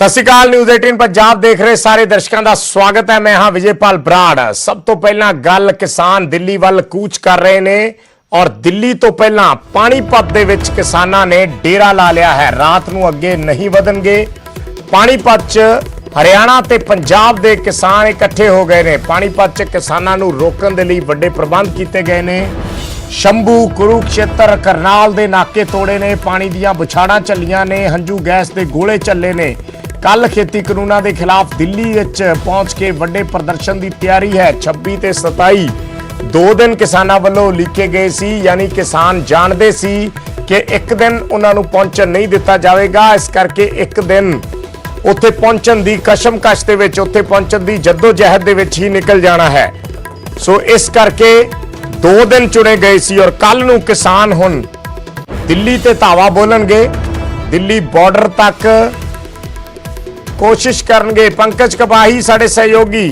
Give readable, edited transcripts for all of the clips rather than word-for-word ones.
सत श्री अकाल। न्यूज़ 18 पंजाब देख रहे सारे दर्शकों का स्वागत है। मैं हाँ विजयपाल बराड़। सब तो पहला गल किसान दिल्ली वाल कूच कर रहे ने और दिल्ली तो पहला पानीपत दे विच किसानां ने डेरा ला लिया है। रात नूं अगे नहीं वधणगे। पानीपत च हरियाणा ते पंजाब दे किसान इकट्ठे हो गए ने। पानीपत च किसानां नूं रोकण दे लई वड्डे प्रबंध कीते गए ने। शंभू कुरुक्षेत्र करनाल दे नाके तोड़े ने। पानी दियां बुछाड़ां चलियां ने। हंझू गैस दे गोले चले ने। कल खेती कानूनां दे खिलाफ दिल्ली विच पहुंच के वड्डे प्रदर्शन की तैयारी है। 26 ते 27 दो दिन किसानां वल्लों लिखे गए सी, यानी किसान जानते सी कि एक दिन उन्हां नूं पहुंचण नहीं दिता जाएगा। इस करके एक दिन उत्थे पहुंचण दी कशमकश दे विच, उत्थे पहुंचण दी जद्दोजहद दे विच ही निकल जाना है। सो इस करके 2 दिन चुने गए सी और कल नूं किसान हुण दिल्ली ते धावा बोलणगे। दिल्ली बॉर्डर तक कोशिश करनगे। पंकज कपाही साडे सहयोगी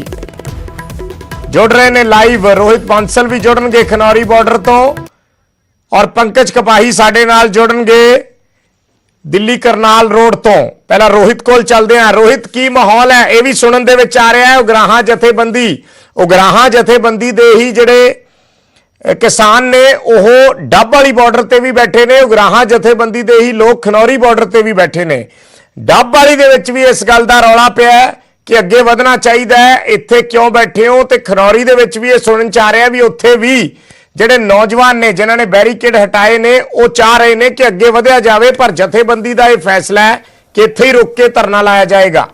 जुड़ रहे ने लाइव। रोहित बांसल भी जुड़नगे खनौरी बॉर्डर तो और पंकज कपाही साडे नाल जुड़नगे दिल्ली करनाल रोड तो। पहला रोहित कोल चलदे हैं। रोहित की माहौल है यह भी सुनन दे विच आ रहा है। उगराहां जथेबंदी दे ही जिहड़े किसान ने ओह डब वाली बॉर्डर ते भी बैठे ने। उगराहां जथेबंदी दे ही लोग खनौरी बॉर्डर ते भी बैठे ने। डब वाली दे विच भी इस गल दा रौला पिया कि अगे वधना चाहिए है, इत्थे क्यों बैठे हो। ते खनौरी दे विच भी ये सुनन च आ रहा भी उत्थे भी जिहड़े नौजवान ने जिन्हां ने बैरीकेड हटाए ने वो चाह रहे ने कि अगे वधिया जावे, पर जथेबंदी का यह फैसला है कि इत्थे ही रुक के धरना लाया जाएगा।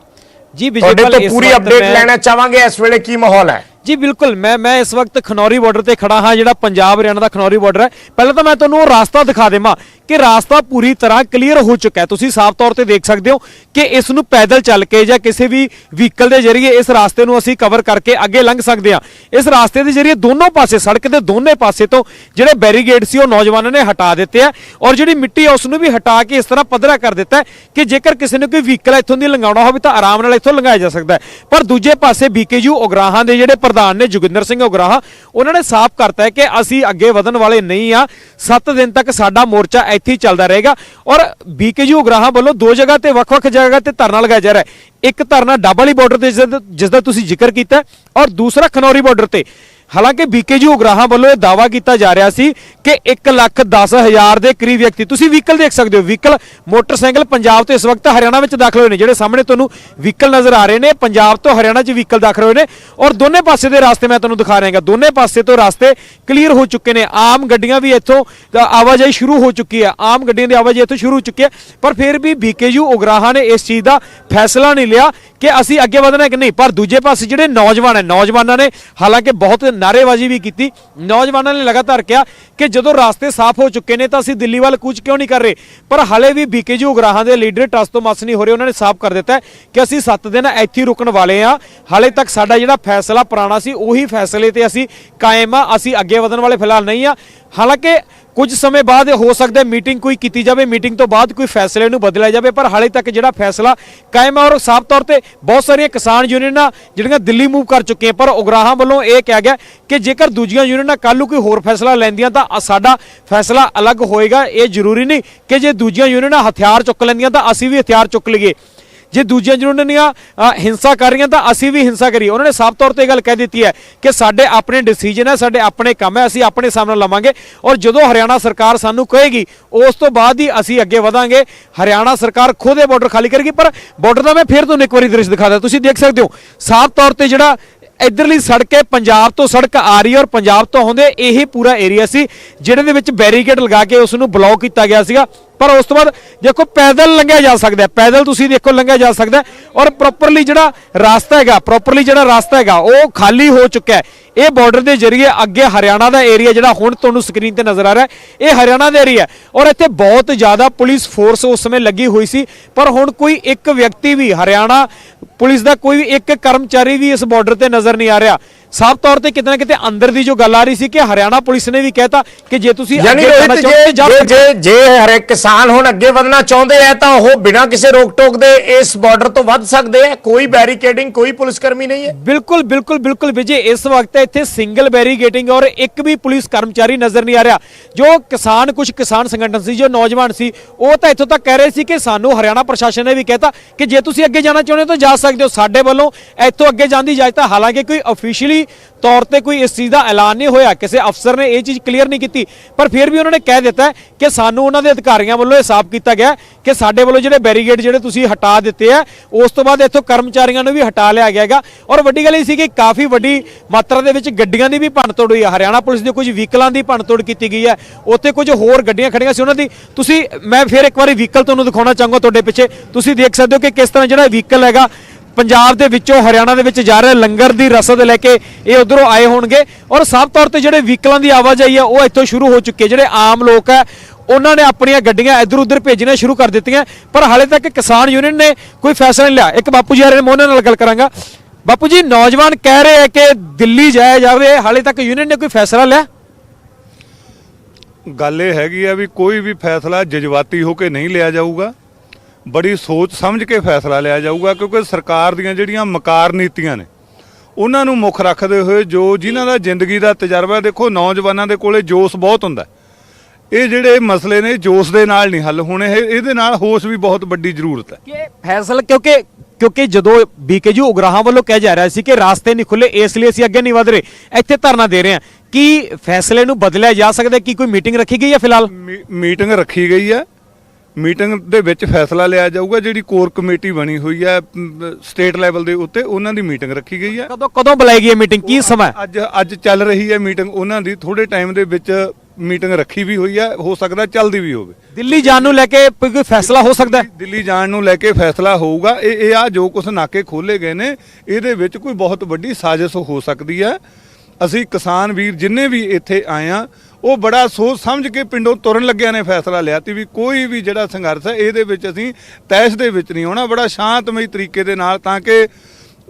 जी तुहाडे तो पूरी अपडेट लेना चाहांगे इस वेले की माहौल है। जी बिल्कुल, मैं इस वक्त खनौरी बॉर्डर से खड़ा हाँ, जो पंजाब हरियाणा का खनौरी बॉर्डर है। पहले तो मैं तुहानूं रास्ता दिखा देवां कि रास्ता पूरी तरह क्लीयर हो चुका है। तुसीं साफ तौर पर देख सकते हो कि इस नूं पैदल चल के या किसी भी व्हीकल के जरिए इस रास्ते नूं असीं कवर करके अगे लंघ सकते हैं। इस रास्ते के जरिए दोनों पासे सड़क के दोनों पासे तो जिहड़े बैरीगेड सी वो नौजवानों ने हटा दिते हैं और जिहड़ी मिट्टी है उसनूं भी हटा के इस तरह पद्धरा कर दिता है कि जेकर किसी ने कोई व्हीकल इत्थों दी लंघाउणा होवे तां आराम नाल इत्थों लंघाया जा सकता है। पर दूजे पासे BKU उगराहां दे जिहड़े प्रधान ने जोगिंदर सिंह उगराहा, उन्होंने साफ करता है कि असीं अगे वधन वाले नहीं आ। 7 दिन तक साडा मोर्चा इत्थे ही चलदा रहेगा। और BKU उगराहा वालों 2 जगह ते वख-वख जगह ते धरना लगाया जा रहा है। एक धरना डब वाली बॉर्डर ते जिसका तुसीं जिक्र किया और दूसरा खनौरी बॉर्डर ते। हालांकि BKU उगराहा वालों यह दावा किया जा रहा सी कि 1,10,000 के करीब व्यक्ति, तुसीं व्हीकल देख सकते हो, व्हीकल मोटरसाइकिल पंजाब तो इस वक्त हरियाणा में दाखिल हुए हैं। जिहड़े सामने तुहानूं व्हीकल नजर आ रहे हैं पंजाब तो हरियाणा च व्हीकल दाखिल हुए हैं और दोनों पासे के रास्ते मैं तुहानूं दिखा रहा। दोनों पासे तो रास्ते क्लीयर हो चुके हैं। आम गड्डियां भी इत्थों आवाजाही शुरू हो चुकी है। आम गड्डियां की आवाजाही इत्थों शुरू हो चुकी है। पर फिर भी BKU उगराहा ने इस चीज़ का फैसला नहीं लिया कि असीं अगे वधना कि नहीं। पर दूजे पासे जिहड़े नौजवान है, नौजवानों ने हालांकि बहुत नारेबाजी भी की। नौजवानों ने लगातार कहा कि जो रास्ते साफ हो चुके हैं तो असीं दिल्ली वाल कूच क्यों नहीं कर रहे। पर हाले भी BKU उगराहा के लीडर टस तो मस नहीं हो रहे। उन्होंने साफ कर दिता है कि असीं 7 दिन इत्थे ही रुकण वाले हाँ। हाले तक साडा जिहड़ा फैसला पुराना सी उही फैसले ते असीं कायम हाँ। असीं अगे वधन वाले फिलहाल नहीं हाँ। हालांकि कुछ समय बाद हो सकता है मीटिंग कोई की जाए, मीटिंग तो बाद कोई फैसले नूं बदलिया जाए। पर हाले तक जिहड़ा फैसला कायम है और साफ तौर पर बहुत सारिया किसान यूनियनां जिहड़ियां दिल्ली मूव कर चुके हैं। पर उगराहा वालों यह कहा गया कि जेकर दूजियां यूनियनां कल नूं कोई होर फैसला लैंदियां तां साडा फैसला अलग होएगा। ये जरूरी नहीं कि जे दूजियां यूनियनां हथियार चुक लैंदियां तां असीं भी हथियार चुक लईए। जे दूजियां यूनियनां हिंसा कर रही तो असीं भी हिंसा करिए। उन्होंने साफ तौर पर गल कह दी है कि साडे अपने डिसीजन है, साडे अपने काम है, असीं अपने सामने लवांगे और जो हरियाणा सरकार सानू कहेगी उस तो बाद ही असीं अगे वधांगे। हरियाणा सरकार खुद ये बॉर्डर खाली करेगी। पर बॉर्डर का मैं फिर तुहानूं एक बार दृश्य दिखा दिया। तुसीं देख सकते हो साफ तौर पर जिहड़ा इधरली सड़क है पंजाब तो सड़क आ रही है और पंजाब तो आउंदे यही पूरा एरिया सी जिहदे दे विच बैरीकेड लगा के उसनूं ब्लॉक किया गया सीगा। पर उस तो बाद देखो पैदल लंघिया जा सकता है, पैदल तुसीं देखो लंघिया जा सकता है और प्रॉपरली जिहड़ा रास्ता हैगा वो खाली हो चुका है। ये बॉर्डर के जरिए अगे हरियाणा का एरिया जिहड़ा हुण तुहानूं स्क्रीन पर नजर आ रहा है, ये हरियाणा का एरिया और इत्थे बहुत ज़्यादा पुलिस फोर्स उस समय लगी हुई सी। पर हुण कोई एक व्यक्ति भी हरियाणा पुलिस का कोई एक कर्मचारी भी इस बॉर्डर पर नजर नहीं आ रहा। ਸਾਫ਼ ਤੌਰ ਤੇ ਕਿਤੇ ਨਾ ਕਿਤੇ ਅੰਦਰ ਦੀ ਜੋ ਗੱਲ ਆ ਰਹੀ ਸੀ ਕਿ ਹਰਿਆਣਾ ਪੁਲਿਸ ਨੇ ਵੀ ਕਹਿਤਾ ਕਿ ਜੇ ਤੁਸੀਂ ਯਾਨੀ ਅੱਗੇ ਜਾਣਾ ਰੋਹਿਤ ਚਾਹੋ ਤੇ ਜਾ ਸਕਦੇ ਹੋ। ਜੇ ਹਰੇਕ ਕਿਸਾਨ ਹੁਣ ਅੱਗੇ ਵਧਣਾ ਚਾਹੁੰਦੇ ਆ ਤਾਂ ਉਹ ਬਿਨਾਂ ਕਿਸੇ ਰੋਕ ਟੋਕ ਦੇ ਇਸ ਬਾਰਡਰ ਤੋਂ ਵੱਧ ਸਕਦੇ ਆ, ਕੋਈ ਬੈਰੀਕੇਡਿੰਗ, ਕੋਈ ਪੁਲਿਸ ਕਰਮੀ ਨਹੀਂ ਹੈ। ਬਿਲਕੁਲ ਬਿਲਕੁਲ ਬਿਲਕੁਲ ਵਿਜੇ, ਇਸ ਵਕਤ ਇੱਥੇ ਸਿੰਗਲ ਬੈਰੀਗੇਟਿੰਗ ਔਰ ਇੱਕ ਵੀ ਪੁਲਿਸ ਕਰਮਚਾਰੀ ਨਜ਼ਰ ਨਹੀਂ ਆ ਰਿਹਾ। ਜੋ ਕਿਸਾਨ, ਕੁਝ ਕਿਸਾਨ ਸੰਗਠਨ ਸੀ, ਜੋ ਨੌਜਵਾਨ ਸੀ, ਉਹ ਤਾਂ ਇੱਥੋਂ ਤੱਕ ਕਹਿ ਰਹੇ ਸੀ ਕਿ ਸਾਨੂੰ ਹਰਿਆਣਾ ਪ੍ਰਸ਼ਾਸਨ ਨੇ ਵੀ ਕਹਿਤਾ ਕਿ ਜੇ ਤੁਸੀਂ ਅੱਗੇ ਜਾਣਾ ਚਾਹੁੰਦੇ ਹੋ ਤਾਂ ਜਾ ਸਕਦੇ ਹੋ, ਸਾਡੇ ਵੱਲੋਂ ਇੱਥੋਂ ਅੱਗੇ ਜਾਣ ਦੀ ਇਜਾਜ਼ਤ ਹੈ। ਹਾਲਾਂਕਿ ਕੋਈ ਅਫੀਸ਼ੀਅਲੀ ਤੌਰ ਤੇ ਕੋਈ ਇਸ ਚੀਜ਼ ਦਾ ਐਲਾਨ ਨਹੀਂ ਹੋਇਆ, ਕਿਸੇ ਅਫਸਰ ਨੇ ਇਹ ਚੀਜ਼ ਕਲੀਅਰ ਨਹੀਂ ਕੀਤੀ, ਪਰ ਫਿਰ ਵੀ ਉਹਨਾਂ ਨੇ ਕਹਿ ਦਿੱਤਾ ਕਿ ਸਾਨੂੰ ਉਹਨਾਂ ਦੇ ਅਧਿਕਾਰੀਆਂ ਵੱਲੋਂ ਇਹ ਸਾਫ਼ ਕੀਤਾ ਗਿਆ ਕਿ ਸਾਡੇ ਵੱਲੋਂ ਜਿਹੜੇ ਬੈਰੀਗੇਡ ਜਿਹੜੇ ਤੁਸੀਂ ਹਟਾ ਦਿੱਤੇ ਆ, ਉਸ ਤੋਂ ਬਾਅਦ ਇੱਥੋਂ ਕਰਮਚਾਰੀਆਂ ਨੂੰ ਵੀ ਹਟਾ ਲਿਆ ਗਿਆ ਹੈਗਾ। ਔਰ ਵੱਡੀ ਗੱਲ ਇਹ ਸੀ ਕਿ ਕਾਫੀ ਵੱਡੀ ਮਾਤਰਾ ਦੇ ਵਿੱਚ ਗੱਡੀਆਂ ਦੀ ਵੀ ਭੰਨਤੋੜ ਹੋਈ ਹੈ। ਹਰਿਆਣਾ ਪੁਲਿਸ ਦੇ ਕੁਝ ਵਹੀਕਲਾਂ ਦੀ ਭੰਨਤੋੜ ਕੀਤੀ ਗਈ ਹੈ, ਉੱਥੇ ਕੁਝ ਹੋਰ ਗੱਡੀਆਂ ਖੜੀਆਂ ਸੀ ਉਹਨਾਂ ਦੀ। ਤੁਸੀਂ, ਮੈਂ ਫਿਰ ਇੱਕ ਵਾਰੀ ਵਹੀਕਲ ਤੁਹਾਨੂੰ ਦਿਖਾਉਣਾ ਚਾਹੂੰਗਾ ਤੁਹਾਡੇ ਪਿੱਛੇ, ਤੁਸੀਂ ਦੇਖ ਸਕਦੇ ਹੋ ਕਿ ਕਿਸ ਤਰ੍ਹਾਂ ਜਿਹੜਾ ਵਹੀਕਲ ਹੈਗਾ ਪੰਜਾਬ ਦੇ ਵਿੱਚੋਂ ਹਰਿਆਣਾ ਦੇ ਵਿੱਚ ਜਾ ਰਿਹਾ, ਲੰਗਰ ਦੀ ਰਸਦ ਲੈ ਕੇ ਇਹ ਉਧਰੋਂ ਆਏ ਹੋਣਗੇ। ਔਰ ਸਾਫ਼ ਤੌਰ ਤੇ ਜਿਹੜੇ ਵਹੀਕਲਾਂ ਦੀ ਆਵਾਜਾਈ ਹੈ ਉਹ ਇੱਥੋਂ ਸ਼ੁਰੂ ਹੋ ਚੁੱਕੀ ਹੈ। ਜਿਹੜੇ ਆਮ ਲੋਕ ਹੈ ਉਹਨਾਂ ਨੇ ਆਪਣੀਆਂ ਗੱਡੀਆਂ ਇੱਧਰ ਉੱਧਰ ਭੇਜਣੀਆਂ ਸ਼ੁਰੂ ਕਰ ਦਿੱਤੀਆਂ, ਪਰ ਹਾਲੇ ਤੱਕ ਕਿਸਾਨ ਯੂਨੀਅਨ ਨੇ ਕੋਈ ਫੈਸਲਾ ਨਹੀਂ ਲਿਆ। ਇੱਕ ਬਾਪੂ ਜੀ ਆ ਰਹੇ ਨੇ, ਮੈਂ ਉਹਨਾਂ ਨਾਲ ਗੱਲ ਕਰਾਂਗਾ। ਬਾਪੂ ਜੀ, ਨੌਜਵਾਨ ਕਹਿ ਰਹੇ ਹੈ ਕਿ ਦਿੱਲੀ ਜਾਇਆ ਜਾਵੇ, ਹਾਲੇ ਤੱਕ ਯੂਨੀਅਨ ਨੇ ਕੋਈ ਫੈਸਲਾ ਲਿਆ? ਗੱਲ ਇਹ ਹੈਗੀ ਆ ਵੀ ਕੋਈ ਵੀ ਫੈਸਲਾ ਜਜ਼ਬਾਤੀ ਹੋ ਕੇ ਨਹੀਂ ਲਿਆ ਜਾਊਗਾ, ਬੜੀ ਸੋਚ ਸਮਝ ਕੇ ਫੈਸਲਾ ਲਿਆ ਜਾਊਗਾ, ਕਿਉਂਕਿ ਸਰਕਾਰ ਦੀਆਂ ਜਿਹੜੀਆਂ ਮਕਾਰ ਨੀਤੀਆਂ ਨੇ ਉਹਨਾਂ ਨੂੰ ਮੁੱਖ ਰੱਖਦੇ ਹੋਏ ਜੋ ਜਿਨ੍ਹਾਂ ਦਾ ਜ਼ਿੰਦਗੀ ਦਾ ਤਜਰਬਾ, ਦੇਖੋ ਨੌਜਵਾਨਾਂ ਦੇ ਕੋਲੇ ਜੋਸ਼ ਬਹੁਤ ਹੁੰਦਾ, ਇਹ ਜਿਹੜੇ ਮਸਲੇ ਨੇ ਜੋਸ਼ ਦੇ ਨਾਲ ਨਹੀਂ ਹੱਲ ਹੋਣੇ, ਇਹਦੇ ਨਾਲ ਹੋਸ਼ ਵੀ ਬਹੁਤ ਵੱਡੀ ਜ਼ਰੂਰਤ ਹੈ ਕਿ ਫੈਸਲਾ, ਕਿਉਂਕਿ ਜਦੋਂ ਬੀਕੇਯੂ ਉਗਰਾਹਾਂ ਵੱਲੋਂ ਕਿਹਾ ਜਾ ਰਿਹਾ ਸੀ ਕਿ ਰਾਸਤੇ ਨਹੀਂ ਖੁੱਲੇ, ਇਸ ਲਈ ਅਸੀਂ ਅੱਗੇ ਨਹੀਂ ਵਧ ਰਹੇ, ਇੱਥੇ ਧਰਨਾ ਦੇ ਰਹੇ ਹਾਂ, ਕੀ ਫੈਸਲੇ ਨੂੰ ਬਦਲਿਆ ਜਾ ਸਕਦਾ? ਕੀ ਕੋਈ ਮੀਟਿੰਗ ਰੱਖੀ ਗਈ ਹੈ? ਫਿਲਹਾਲ ਮੀਟਿੰਗ ਰੱਖੀ ਗਈ ਹੈ, ਮੀਟਿੰਗ ਦੇ ਵਿੱਚ ਫੈਸਲਾ ਲਿਆ ਜਾਊਗਾ। ਜਿਹੜੀ ਕੋਰ ਕਮੇਟੀ ਬਣੀ ਹੋਈ ਹੈ ਸਟੇਟ ਲੈਵਲ ਦੇ ਉੱਤੇ, ਉਹਨਾਂ ਦੀ ਮੀਟਿੰਗ ਰੱਖੀ ਗਈ ਹੈ। ਕਦੋਂ ਬੁਲਾਈ ਗਈ ਹੈ ਮੀਟਿੰਗ, ਕੀ ਸਮਾਂ? ਅੱਜ ਚੱਲ ਰਹੀ ਹੈ ਮੀਟਿੰਗ ਉਹਨਾਂ ਦੀ, ਥੋੜੇ ਟਾਈਮ ਦੇ ਵਿੱਚ ਮੀਟਿੰਗ ਰੱਖੀ ਵੀ ਹੋਈ ਹੈ, ਹੋ ਸਕਦਾ ਚੱਲਦੀ ਵੀ ਹੋਵੇ। ਦਿੱਲੀ ਜਾਣ ਨੂੰ ਲੈ ਕੇ ਕੋਈ ਫੈਸਲਾ ਹੋ ਸਕਦਾ ਹੈ? ਦਿੱਲੀ ਜਾਣ ਨੂੰ ਲੈ ਕੇ ਫੈਸਲਾ ਹੋਊਗਾ। ਇਹ ਆ ਜੋ ਕੁਝ ਨਾਕੇ ਖੋਲੇ ਗਏ ਨੇ, ਇਹਦੇ ਵਿੱਚ ਕੋਈ ਬਹੁਤ ਵੱਡੀ ਸਾਜ਼ਿਸ਼ ਹੋ ਸਕਦੀ ਹੈ। ਅਸੀਂ ਕਿਸਾਨ ਵੀਰ ਜਿੰਨੇ ਵੀ ਇੱਥੇ ਆਏ ਆ, ਉਹ ਬੜਾ ਸੋਚ ਸਮਝ ਕੇ ਪਿੰਡੋਂ ਤੁਰਨ ਲੱਗਿਆ ਨੇ ਫੈਸਲਾ ਲਿਆ ਤੀ ਵੀ ਕੋਈ ਵੀ ਜਿਹੜਾ ਸੰਘਰਸ਼ ਹੈ ਇਹਦੇ ਵਿੱਚ ਅਸੀਂ ਤੈਸ਼ ਦੇ ਵਿੱਚ ਨਹੀਂ ਆਉਣਾ, ਬੜਾ ਸ਼ਾਂਤਮਈ ਤਰੀਕੇ ਦੇ ਨਾਲ, ਤਾਂ ਕਿ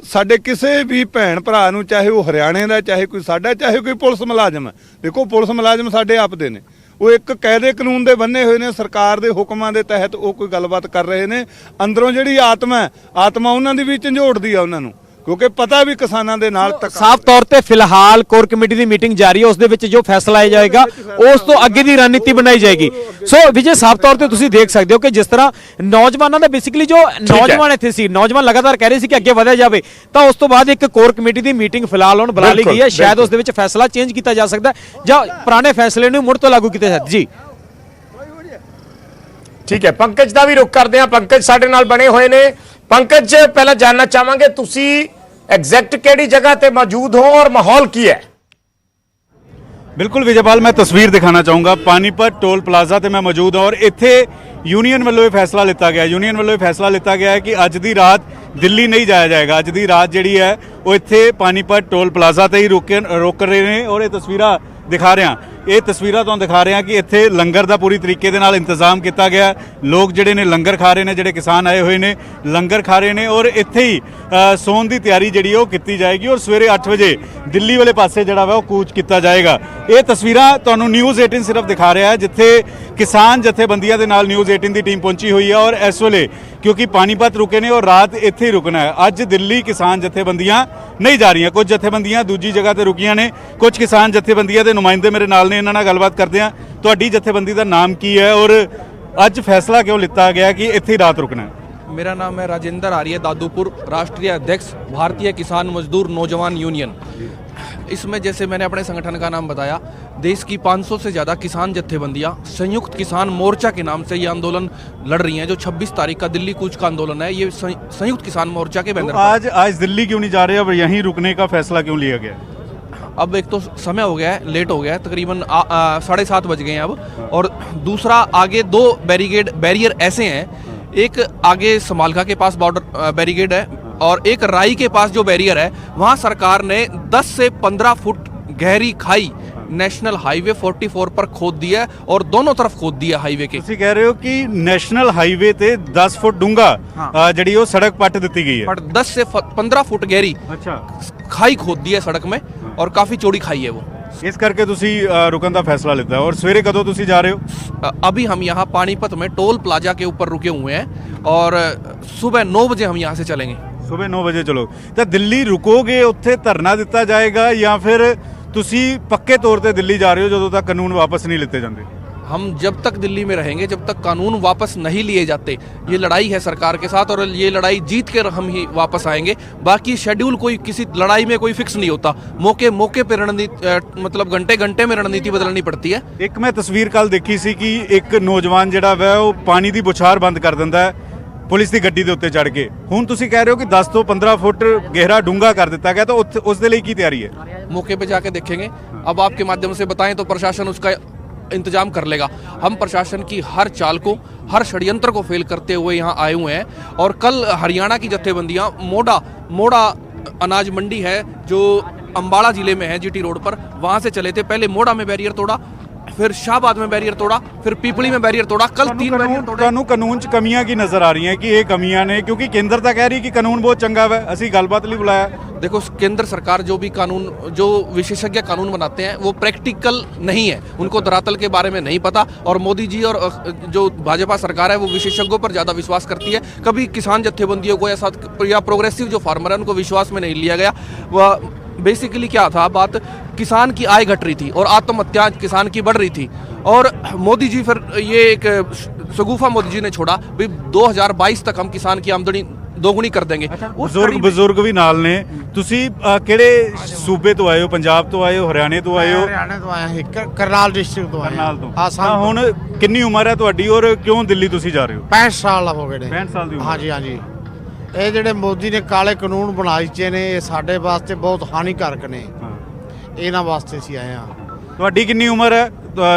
ਸਾਡੇ ਕਿਸੇ ਵੀ ਭੈਣ ਭਰਾ ਨੂੰ, ਚਾਹੇ ਉਹ ਹਰਿਆਣੇ ਦਾ, ਚਾਹੇ ਕੋਈ ਸਾਡਾ, ਚਾਹੇ ਕੋਈ ਪੁਲਿਸ ਮੁਲਾਜ਼ਮ ਹੈ, ਦੇਖੋ ਪੁਲਿਸ ਮੁਲਾਜ਼ਮ ਸਾਡੇ ਆਪ ਦੇ ਨੇ, ਉਹ ਇੱਕ ਕਾਇਦੇ ਕਾਨੂੰਨ ਦੇ ਬੰਨੇ ਹੋਏ ਨੇ, ਸਰਕਾਰ ਦੇ ਹੁਕਮਾਂ ਦੇ ਤਹਿਤ ਉਹ ਕੋਈ ਗੱਲਬਾਤ ਕਰ ਰਹੇ ਨੇ। ਅੰਦਰੋਂ ਜਿਹੜੀ ਆਤਮਾ ਉਹਨਾਂ ਦੀ ਵੀ ਝੰਜੋੜਦੀ ਆ ਉਹਨਾਂ ਨੂੰ, ਕਿਉਂਕਿ ਪਤਾ ਵੀ ਕਿਸਾਨਾਂ ਦੇ ਨਾਲ ਸਾਫ਼ ਤੌਰ ਤੇ ਫਿਲਹਾਲ ਕੋਰ ਕਮੇਟੀ ਦੀ ਮੀਟਿੰਗ ਜਾਰੀ ਹੈ, ਉਸ ਦੇ ਵਿੱਚ ਜੋ ਫੈਸਲਾ ਆਇਆ ਜਾਏਗਾ ਉਸ ਤੋਂ ਅੱਗੇ ਦੀ ਰਣਨੀਤੀ ਬਣਾਈ ਜਾਏਗੀ। ਸੋ ਵਿਜੇ, ਸਾਫ਼ ਤੌਰ ਤੇ ਤੁਸੀਂ ਦੇਖ ਸਕਦੇ ਹੋ ਕਿ ਜਿਸ ਤਰ੍ਹਾਂ ਨੌਜਵਾਨਾਂ ਦਾ ਬੇਸਿਕਲੀ ਜੋ ਨੌਜਵਾਨ ਇੱਥੇ ਸੀ, ਨੌਜਵਾਨ ਲਗਾਤਾਰ ਕਹਿ ਰਹੇ ਸੀ ਕਿ ਅੱਗੇ ਵਧਿਆ ਜਾਵੇ, ਤਾਂ ਉਸ ਤੋਂ ਬਾਅਦ ਇੱਕ ਕੋਰ ਕਮੇਟੀ ਦੀ ਮੀਟਿੰਗ ਫਿਲਹਾਲ ਹੁਣ ਬੁਲਾ ਲਈ ਗਈ ਹੈ। ਸ਼ਾਇਦ ਉਸ ਦੇ ਵਿੱਚ ਫੈਸਲਾ ਚੇਂਜ ਕੀਤਾ ਜਾ ਸਕਦਾ ਹੈ ਜਾਂ ਪੁਰਾਣੇ ਫੈਸਲੇ ਨੂੰ ਮੁੜ ਤੋਂ ਲਾਗੂ ਕੀਤਾ ਜਾ ਸਕਦਾ। ਜੀ ਠੀਕ ਹੈ, ਪੰਕਜ ਦਾ ਵੀ ਰੁਖ ਕਰਦੇ ਹਾਂ। ਪੰਕਜ ਸਾਡੇ ਨਾਲ ਬਣੇ ਹੋਏ ਨੇ। ਪੰਕਜ, ਪਹਿਲਾਂ ਜਾਨਣਾ ਚਾਹਾਂਗੇ ਤੁਸੀਂ ਐਗਜ਼ੈਕਟ ਕਿਹੜੀ ਜਗ੍ਹਾ ਤੇ ਮੌਜੂਦ ਹੋ ਔਰ ਮਾਹੌਲ ਕੀ ਹੈ? बिल्कुल विजयपाल, मैं तस्वीर दिखाना चाहूँगा। पानीपत टोल प्लाजा ते मैं मौजूद हाँ और इत्थे यूनीयन वालों फैसला लिता गया, यूनीयन वालों फैसला लिता गया है कि अज दी रात दिल्ली नहीं जाया जाएगा। अज दी रात जिहड़ी है वो इत्थे पानीपत टोल प्लाजा ते ही रोक रहे हैं। और ये तस्वीरां दिखा रहे हैं, ये तस्वीरां तो दिखा रहे हैं कि इत्थे लंगर का पूरी तरीके दे नाल इंतजाम किया गया। लोग जिहड़े ने लंगर खा रहे हैं, जिहड़े किसान आए हुए ने लंगर खा रहे हैं और इत्थे ही सौन की तैयारी जिहड़ी है वो की जाएगी और सवेरे 8 बजे दिल्ली वाले पासे जिहड़ा वा कूच किया जाएगा। ये तस्वीरां तुहानूं न्यूज़ 18 सिर्फ दिखा रहा है जिथे किसान जथेबंदियां दे नाल न्यूज़ 18 की टीम पहुंची हुई है। और इस वेले क्योंकि पानीपत रुके ने और रात इत्थे ही रुकना है, अज दिल्ली किसान जथेबंदियां नहीं जा रही। कुछ जथेबंदियां दूजी जगह ते रुकियां ने, कुछ किसान जथेबंदियां दे नुमाइंदे मेरे नाल ने, इन्हां नाल गलबात करदे हां। तुहाडी जथेबंदी दा नाम की है और अज फैसला क्यों लिता गया कि इत्थे ही रात रुकना है? मेरा नाम है राजेंद्र आर्य दादूपुर, राष्ट्रीय अध्यक्ष भारतीय किसान मजदूर नौजवान यूनियन। इसमें जैसे मैंने अपने संगठन का नाम बताया, देश की 500 से ज़्यादा किसान जत्थेबंदियां संयुक्त किसान मोर्चा के नाम से ये आंदोलन लड़ रही हैं। जो 26 तारीख का दिल्ली कूच का आंदोलन है, ये संयुक्त किसान मोर्चा के बैनर पर। आज दिल्ली क्यों नहीं जा रहे, अब यहीं रुकने का फैसला क्यों लिया गया? अब एक तो समय हो गया है, लेट हो गया है, तकरीबन 7:30 बज गए हैं अब। और दूसरा, आगे 2 बैरियर ऐसे हैं, एक आगे समालखा के पास बॉर्डर बैरिकेड है और एक राई के पास जो बैरियर है, वहाँ सरकार ने 10 से 15 फुट गहरी खाई नेशनल हाईवे 44 पर खोद दिया है और दोनों तरफ खोद दिया हाईवे के। ਤੁਸੀਂ ਕਹਿ ਰਹੇ ਹੋ ਕਿ ਨੈਸ਼ਨਲ ਹਾਈਵੇ ਤੇ 10 ਫੁੱਟ ਡੂੰਘਾ ਜਿਹੜੀ ਉਹ ਸੜਕ ਪੱਟ ਦਿੱਤੀ ਗਈ ਹੈ। पर 10 से 15 फुट गहरी ਅੱਛਾ, खाई खोद दी है सड़क में और काफी चौड़ी खाई है वो। ਇਸ ਕਰਕੇ ਤੁਸੀਂ ਰੁਕਣ ਦਾ ਫੈਸਲਾ ਲਿੱਤਾ ਔਰ ਸਵੇਰੇ ਕਦੋਂ ਤੁਸੀਂ ਜਾ ਰਹੇ ਹੋ? अभी हम यहाँ पानीपत में टोल प्लाजा के ऊपर रुके हुए हैं और सुबह 9 बजे हम यहाँ से चलेंगे। ਸਵੇਰੇ 9 ਵਜੇ ਚਲੋ ਤਾਂ ਦਿੱਲੀ ਰੁਕੋਗੇ, ਉੱਥੇ ਧਰਨਾ ਦਿੱਤਾ ਜਾਏਗਾ ਜਾਂ ਫਿਰ ਤੁਸੀਂ ਪੱਕੇ ਤੌਰ ਤੇ ਦਿੱਲੀ ਜਾ ਰਹੇ ਹੋ ਜਦੋਂ ਤੱਕ ਕਾਨੂੰਨ ਵਾਪਸ ਨਹੀਂ ਲਿੱਤੇ ਜਾਂਦੇ? हम जब तक दिल्ली में रहेंगे, जब तक कानून वापस नहीं लिए जाते, ये लड़ाई है सरकार के साथ और ये लड़ाई जीत कर हम ही वापस आएंगे। बाकी शेड्यूल कोई किसी लड़ाई में कोई फिक्स नहीं होता, मौके मौके पे रणनीति मतलब घंटे घंटे में रणनीति बदलनी पड़ती है। ਇੱਕ ਮੈਂ ਤਸਵੀਰ ਕੱਲ ਦੇਖੀ ਸੀ ਕਿ ਇੱਕ ਨੌਜਵਾਨ ਜਿਹੜਾ ਵਾ ਉਹ ਪਾਣੀ ਦੀ ਬੁਛਾਰ ਬੰਦ ਕਰ ਦਿੰਦਾ ਹੈ ਪੁਲਿਸ ਦੀ ਗੱਡੀ ਦੇ ਉੱਤੇ ਚੜ ਕੇ। ਹੁਣ ਤੁਸੀਂ ਕਹਿ ਰਹੇ ਹੋ ਕਿ 10 ਤੋਂ 15 ਫੁੱਟ ਗਹਿਰਾ ਡੂੰਘਾ ਕਰ ਦਿੱਤਾ ਗਿਆ, ਤਾਂ ਉਸ ਦੇ ਲਈ ਕੀ ਤਿਆਰੀ ਹੈ? मौके पे जाके देखेंगे। अब आपके माध्यम से बताएं तो प्रशासन उसका इंतजाम कर लेगा। हम प्रशासन की हर चाल को, हर षड्यंत्र को फेल करते हुए यहाँ आए हुए हैं और कल हरियाणा की जत्थेबंदियाँ मोड़ा अनाज मंडी है जो अम्बाड़ा जिले में है, जीटी रोड पर, वहाँ से चले थे। पहले मोड़ा में बैरियर तोड़ा, फिर शाहबाद में बैरियर तोड़ा, फिर पीपली में बैरियर तोड़ा। कल 3 बैरियर तोड़े। ਤੁਹਾਨੂੰ ਕਾਨੂੰਨ 'ਚ ਕਮੀਆਂ ਕੀ ਨਜ਼ਰ ਆ ਰਹੀਆਂ ਕਿ ਇਹ ਕਮੀਆਂ ਨੇ? ਕਿਉਂਕਿ ਕੇਂਦਰ ਤਾਂ ਕਹਿ ਰਹੀ ਕਿ ਕਾਨੂੰਨ ਬਹੁਤ ਚੰਗਾ ਵਾ, ਅਸੀਂ ਗੱਲਬਾਤ ਲਈ ਬੁਲਾਇਆ। देखो, केंद्र सरकार जो भी कानून, जो विशेषज्ञ कानून बनाते हैं वो प्रैक्टिकल नहीं है, उनको धरातल के बारे में नहीं पता। और मोदी जी और जो भाजपा सरकार है वो विशेषज्ञों पर ज़्यादा विश्वास करती है। कभी किसान जत्थेबंदियों को या प्रोग्रेसिव जो फार्मर है उनको विश्वास में नहीं लिया गया। वह बेसिकली क्या था बात, किसान की आय घट रही थी और आत्महत्या किसान की बढ़ रही थी। और मोदी जी फिर ये एक शगुफा मोदी जी ने छोड़ा, भाई 2022 तक हम किसान की आमदनी दोगुनी कर देंगे। ਬਜ਼ੁਰਗ ਵੀ ਨਾਲ ਨੇ। ਤੁਸੀਂ ਕਿਹੜੇ ਸੂਬੇ ਤੋਂ ਆਏ ਹੋ? ਪੰਜਾਬ ਤੋਂ ਆਏ ਹੋ, ਹਰਿਆਣੇ ਤੋਂ ਆਏ ਹੋ? ਹਰਿਆਣੇ ਤੋਂ ਆਇਆ ਸੀ, ਕਰਨਾਲ ਡਿਸਟ੍ਰਿਕਟ ਤੋਂ ਆਇਆ। ਕਰਨਾਲ ਤੋਂ। ਆਸਾਮ ਤਾਂ ਹੁਣ ਕਿੰਨੀ ਉਮਰ ਹੈ ਤੁਹਾਡੀ ਔਰ ਕਿਉਂ ਦਿੱਲੀ ਤੁਸੀਂ ਜਾ ਰਹੇ ਹੋ? 65 ਸਾਲ ਹੋ ਗਏ ਨੇ। 65 ਸਾਲ ਦੀ ਉਮਰ। ਹਾਂਜੀ ਹਾਂਜੀ। ਇਹ ਜਿਹੜੇ ਮੋਦੀ ਨੇ ਕਾਲੇ ਕਾਨੂੰਨ ਬਣਾ ਦਿੱਤੇ ਨੇ, ਇਹ ਸਾਡੇ ਵਾਸਤੇ ਬਹੁਤ ਹਾਨੀਕਾਰਕ ਨੇ। ਇਹਨਾਂ ਵਾਸਤੇ ਅਸੀਂ ਆਏ ਹਾਂ। ਤੁਹਾਡੀ ਕਿੰਨੀ ਉਮਰ ਹੈ?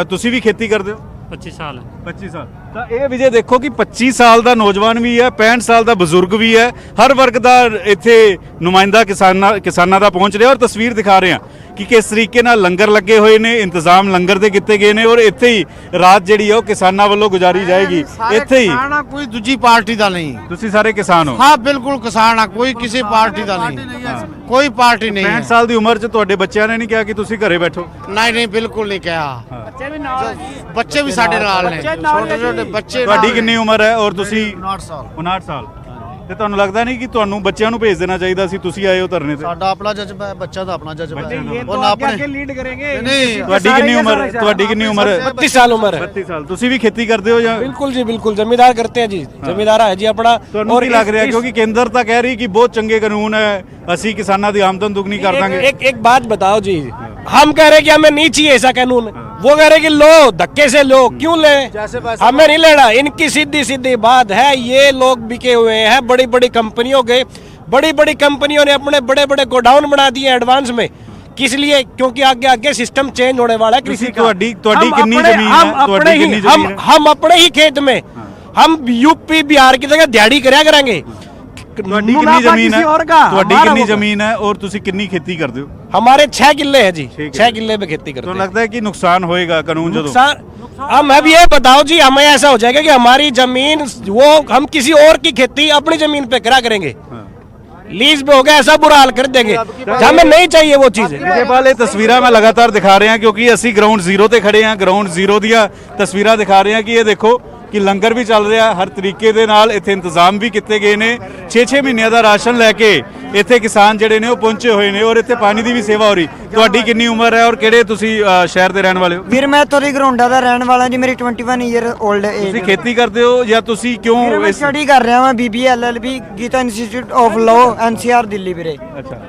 ਤੁਸੀਂ ਵੀ ਖੇਤੀ ਕਰਦੇ ਹੋ? 25 ਸਾਲ 25 ਸਾਲ। ਤਾਂ ਇਹ ਵਿਜੇ ਦੇਖੋ ਕਿ 25 ਸਾਲ ਦਾ ਨੌਜਵਾਨ ਵੀ ਹੈ, 65 ਸਾਲ ਦਾ ਬਜ਼ੁਰਗ ਵੀ ਹੈ, ਹਰ ਵਰਗ ਦਾ ਇੱਥੇ ਨੁਮਾਇੰਦਾ ਕਿਸਾਨਾਂ ਦਾ ਪਹੁੰਚ ਰਿਹਾ। ਔਰ ਤਸਵੀਰ ਦਿਖਾ ਰਹੇ ਹਾਂ ਕਿ ਕਿਸ ਤਰੀਕੇ ਨਾਲ ਲੰਗਰ ਲੱਗੇ ਹੋਏ ਨੇ, ਇੰਤਜ਼ਾਮ ਲੰਗਰ ਦੇ ਕੀਤੇ ਗਏ ਨੇ ਔਰ ਇੱਥੇ ਹੀ ਰਾਤ ਜਿਹੜੀ ਹੈ ਉਹ ਕਿਸਾਨਾਂ ਵੱਲੋਂ ਗੁਜ਼ਾਰੀ ਜਾਏਗੀ। ਇੱਥੇ ਹੀ ਕਿਸਾਨ ਆ, ਕੋਈ ਦੂਜੀ ਪਾਰਟੀ ਦਾ ਨਹੀਂ। ਤੁਸੀਂ ਸਾਰੇ ਕਿਸਾਨ ਹੋ? ਹਾਂ ਬਿਲਕੁਲ ਕਿਸਾਨ ਆ, ਕੋਈ ਕਿਸੇ ਪਾਰਟੀ ਦਾ ਨਹੀਂ, ਕੋਈ ਪਾਰਟੀ ਨਹੀਂ 65 ਹੈ। ਸਾਲ ਦੀ ਉਮਰ 'ਚ ਤੁਹਾਡੇ ਬੱਚਿਆਂ ਨੇ ਨਹੀਂ ਕਿਹਾ ਕਿ ਤੁਸੀਂ ਘਰੇ ਬੈਠੋ? ਨਹੀਂ ਨਹੀਂ ਬਿਲਕੁਲ ਨਹੀਂ ਕਿਹਾ। ਬੱਚੇ ਵੀ ਸਾਡੇ ਨਾਲ ਨੇ, ਛੋਟੇ ਛੋਟੇ ਬੱਚੇ। ਤੁਹਾਡੀ ਕਿੰਨੀ ਉਮਰ ਹੈ ਔਰ ਤੁਸੀਂ? 59 ਸਾਲ। 59 ਸਾਲ। ਤੇ ਤੁਹਾਨੂੰ ਲੱਗਦਾ ਨਹੀਂ ਕਿ ਤੁਹਾਨੂੰ ਬੱਚਿਆਂ ਨੂੰ ਭੇਜ ਦੇਣਾ ਚਾਹੀਦਾ ਸੀ? ਤੁਸੀਂ ਆਏ ਹੋ ਧਰਨੇ ਤੇ। ਸਾਡਾ ਆਪਣਾ ਜਜ਼ਬਾ ਹੈ, ਬੱਚਾ ਦਾ ਆਪਣਾ ਜਜ਼ਬਾ ਹੈ। ਉਹ ਆਪਣੇ ਲੀਡ ਕरेंगे। नहीं, ਤੁਹਾਡੀ ਕਿੰਨੀ ਉਮਰ? ਤੁਹਾਡੀ ਕਿੰਨੀ ਉਮਰ ਹੈ? 32 ਸਾਲ ਉਮਰ ਹੈ। 32 ਸਾਲ। ਤੁਸੀਂ ਵੀ ਖੇਤੀ ਕਰਦੇ ਹੋ ਜਾਂ? ਬਿਲਕੁਲ ਜੀ ਬਿਲकुल, जमींदार करते हैं जी, जमींदार है जी अपना। ਤੁਹਾਨੂੰ ਕੀ ਲੱਗ ਰਿਹਾ ਕਿਉਂਕਿ ਕੇਂਦਰ ਤਾਂ ਕਹਿ ਰਹੀ ਕਿ ਬਹੁਤ ਚੰਗੇ ਕਾਨੂੰਨ ਹੈ, ਅਸੀਂ ਕਿਸਾਨਾਂ ਦੀ ਆਮਦਨ ਦੁੱਗਣੀ ਕਰ ਦਾਂਗੇ। एक बात बताओ जी, हम कह रहे कि हमें नहीं चाहिए ऐसा कानून, वो कह रहे कि लो धक्के से लो, क्यों ले? हमें नहीं लेना। इनकी सीधी सीधी बात है, ये लोग बिके हुए हैं बड़ी बड़ी कंपनियों के। बड़ी बड़ी कंपनियों ने अपने बड़े बड़े गोडाउन बना दिए एडवांस में। किस लिए? क्योंकि आगे आगे सिस्टम चेंज होने वाला है कृषि का। ਤੁਹਾਡੀ ਕਿੰਨੀ ਜ਼ਮੀਨ ਹੈ? ਤੁਹਾਡੀ ਕਿੰਨੀ ਜ਼ਮੀਨ ਹੈ? हम अपने ही खेत में, हम यूपी बिहार की जगह दिहाड़ी करया करेंगे। ਤੁਹਾਡੀ ਕਿੰਨੀ ਜ਼ਮੀਨ ਹੈ? ਤੁਹਾਡੀ ਕਿੰਨੀ ਜ਼ਮੀਨ ਹੈ ਔਰ ਤੁਸੀਂ ਕਿੰਨੀ ਖੇਤੀ ਕਰਦੇ ਹੋ? हमारे 6 किले है जी, ठीक है। 6 किले में खेती करते ਤੁਹਾਨੂੰ हैं। ਲੱਗਦਾ ਹੈ ਕਿ ਨੁਕਸਾਨ ਹੋਏਗਾ ਕਾਨੂੰਨ ਜਦੋਂ? हम अब ये बताओ जी, हमें ऐसा हो जाएगा कि हमारी जमीन वो हम किसी और की खेती अपनी जमीन पे करा करेंगे, लीज पे हो गया, ऐसा बुरा हाल कर देंगे। हमें नहीं चाहिए वो चीज। ਵਿਜੇਪਾਲ ਇਹ ਤਸਵੀਰਾਂ ਮੈਂ ਲਗਾਤਾਰ ਦਿਖਾ ਰਿਹਾ ਕਿਉਂਕਿ ਅਸੀਂ ਗਰਾਊਂਡ ਜ਼ੀਰੋ ਤੇ ਖੜੇ ਹਾਂ। ਗਰਾਊਂਡ ਜ਼ੀਰੋ ਦੀਆਂ ਤਸਵੀਰਾਂ ਦਿਖਾ ਰਹੇ ਹਾਂ ਕਿ ਇਹ ਦੇਖੋ ਕਿ ਲੰਗਰ ਵੀ ਚੱਲ ਰਿਹਾ, ਹਰ ਤਰੀਕੇ ਦੇ ਨਾਲ ਇੱਥੇ ਇੰਤਜ਼ਾਮ ਵੀ ਕੀਤੇ ਗਏ ਨੇ। 6-6 ਮਹੀਨਿਆਂ ਦਾ ਰਾਸ਼ਨ ਲੈ ਕੇ ਇੱਥੇ ਕਿਸਾਨ ਜਿਹੜੇ ਨੇ ਉਹ ਪਹੁੰਚੇ ਹੋਏ ਨੇ ਔਰ ਇੱਥੇ ਪਾਣੀ ਦੀ ਵੀ ਸੇਵਾ ਹੋ ਰਹੀ। ਤੁਹਾਡੀ ਕਿੰਨੀ ਉਮਰ ਹੈ ਔਰ ਕਿਹੜੇ ਤੁਸੀਂ ਸ਼ਹਿਰ ਦੇ ਰਹਿਣ ਵਾਲੇ ਹੋ? ਵੀਰ ਮੈਂ ਇੱਥੋਂ ਦੀ ਗਰਾਉਂਡਾ ਦਾ ਰਹਿਣ ਵਾਲਾ ਜੀ, ਮੇਰੀ 21 ਈਅਰ 올ਡ ਏਜ। ਤੁਸੀਂ ਖੇਤੀ ਕਰਦੇ ਹੋ ਜਾਂ ਤੁਸੀਂ ਕਿਉਂ ਮੈਂ ਸਟੱਡੀ ਕਰ ਰਿਹਾ ਹਾਂ, BBA LLB Geeta institute of law NCR Delhi ਵੀਰੇ। ਅੱਛਾ,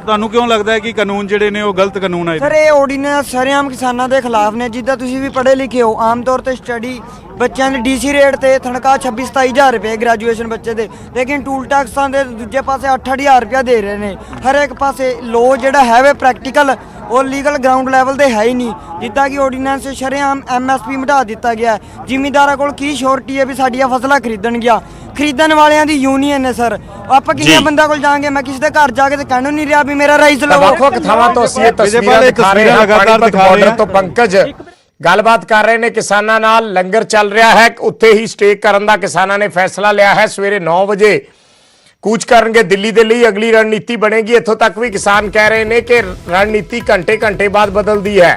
ਤੁਹਾਨੂੰ ਕਿਉਂ ਲੱਗਦਾ ਹੈ ਕਿ ਕਾਨੂੰਨ ਜਿਹੜੇ ਨੇ ਉਹ ਗਲਤ ਕਾਨੂੰਨ ਆਏ? ਸਰ ਇਹ ਆਰਡੀਨੈਂਸ ਸਰੇਆਮ ਕਿਸਾਨਾਂ ਦੇ ਖਿਲਾਫ ਨੇ। ਜਿੱਦਾਂ ਤੁਸੀਂ ਵੀ ਪੜ੍ਹੇ ਲਿਖੇ ਹੋ, ਆਮ ਤੌਰ ਤੇ ਸਟੱਡੀ ਬੱਚਿਆਂ ਦੀ DC ਰੇਟ ਤੇ ਤਨਖਾਹ 26-27 ਹਜ਼ਾਰ ਰੁਪਏ ਗ੍ਰੈਜੂਏਸ਼ਨ ਬੱਚੇ ਦੇ, ਲੇਕਿਨ ਟੂਲ ਟੈਕਸਾਂ ਦੇ ਦੂਜੇ ਪਾਸੇ 8-8 ਹਜ਼ਾਰ ਰੁਪਇਆ ਦੇ ਰਹੇ ਨੇ। ਹਰ ਇੱਕ ਪਾਸੇ ਲੋ ਜਿਹੜਾ ਹੈ ਵੇ ਪ੍ਰੈਕਟੀਕਲ ਉਹ ਲੀਗਲ ਗਰਾਊਂਡ ਲੈਵਲ ਤੇ ਹੈ ਹੀ ਨਹੀਂ। ਜਿੱਦਾਂ ਕਿ ਆਰਡੀਨੈਂਸ ਸ਼ਰੇਆਮ MSP ਮਿਟਾ ਦਿੱਤਾ ਗਿਆ। ਜ਼ਿਮੀਂਦਾਰਾਂ ਕੋਲ ਕੀ ਸ਼ੋਰਟੀ ਹੈ ਵੀ ਸਾਡੀਆਂ ਫਸਲਾਂ ਖਰੀਦਣ ਗਿਆ। ਖਰੀਦਣ ਵਾਲਿਆਂ ਦੀ ਯੂਨੀਅਨ ਨੇ ਸਰ। ਆਪਾਂ ਕਿੰਨੇ ਜੀ। ਬੰਦਾ ਕੋਲ ਜਾਾਂਗੇ, ਮੈਂ ਕਿਸੇ ਦੇ ਘਰ ਜਾ ਕੇ ਤੇ ਕਹਿਣ ਨਹੀਂ ਰਿਹਾ ਵੀ ਮੇਰਾ ਰਾਈਸ ਤਾਂ ਲਵੋ। ਵੱਖ-ਵੱਖ ਥਾਵਾਂ ਤੋਂ ਅਸੀਂ ਇਹ ਤਸਵੀਰਾਂ ਇਹ ਦਿਖਾ ਰਹੇ ਹਾਂ ਲਗਾਤਾਰ ਪਾਣੀਪਤ ਦਿਖਾ ਰਹੇ ਬਾਰਡਰ ਹਾਂ। ਤੋਂ ਪੰਕਜ ਗੱਲਬਾਤ ਕਰ ਰਹੇ ਨੇ ਕਿਸਾਨਾਂ ਨਾਲ। ਲੰਗਰ ਚੱਲ ਰਿਹਾ ਹੈ, ਉੱਥੇ ਹੀ ਸਟੇ ਕਰਨ ਦਾ ਕਿਸਾਨਾਂ ਨੇ ਫੈਸਲਾ ਲਿਆ ਹੈ। ਸਵੇਰੇ 9 ਵਜੇ ਕੂਚ ਕਰਨਗੇ ਦਿੱਲੀ ਦੇ ਲਈ, ਅਗਲੀ ਰਣਨੀਤੀ ਬਣੇਗੀ। ਇੱਥੋਂ ਤੱਕ ਵੀ ਕਿਸਾਨ ਕਹਿ ਰਹੇ ਨੇ ਕਿ ਰਣਨੀਤੀ ਘੰਟੇ ਬਾਅਦ ਬਦਲਦੀ ਹੈ।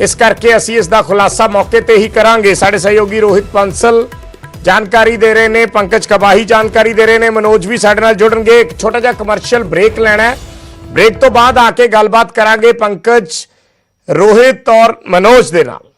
ਇਸ ਕਰਕੇ ਅਸੀਂ ਇਸ ਦਾ ਖੁਲਾਸਾ ਮੌਕੇ ਤੇ ਹੀ ਕਰਾਂਗੇ। ਸਾਡੇ ਸਹਿਯੋਗੀ ਰੋਹਿਤ ਬੰਸਲ ਜਾਣਕਾਰੀ ਦੇ ਰਹੇ ਨੇ, ਪੰਕਜ ਕਬਾਹੀ ਜਾਣਕਾਰੀ ਦੇ ਰਹੇ ਨੇ, ਮਨੋਜ ਵੀ ਸਾਡੇ ਨਾਲ ਜੁੜਨਗੇ। ਇੱਕ ਛੋਟਾ ਜਿਹਾ ਕਮਰਸ਼ੀਅਲ ਬ੍ਰੇਕ ਲੈਣਾ ਹੈ, ਬ੍ਰੇਕ ਤੋਂ ਬਾਅਦ ਆ ਕੇ ਗੱਲਬਾਤ ਕਰਾਂਗੇ ਪੰਕਜ, ਰੋਹਿਤ ਔਰ ਮਨੋਜ ਦੇ ਨਾਲ।